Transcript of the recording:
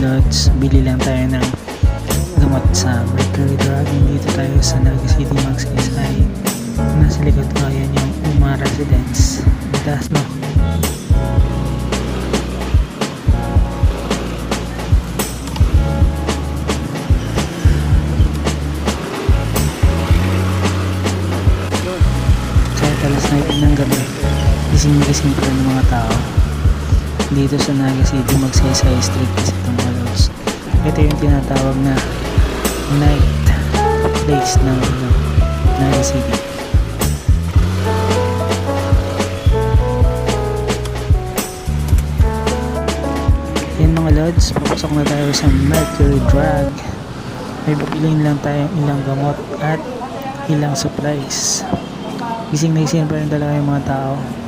lods, bili lang tayo ng gamot sa Mercury Drug. Dito tayo sa Naga City, Magsaysay. Nasa likod ko, yan yung Uma Residence. Mataas mo. Kahit alas 9 ng gabi, gising-gising pa rin ng mga tao dito sa Naga City, Magsaysay Street kasi itong mga lods. Ito yung tinatawag na night place ng Naga City. Yan mga lods, papasok na tayo sa Mercury Drug. May pipiliin lang tayong ilang gamot at ilang supplies. Gising na gising pa rin talaga yung mga tao.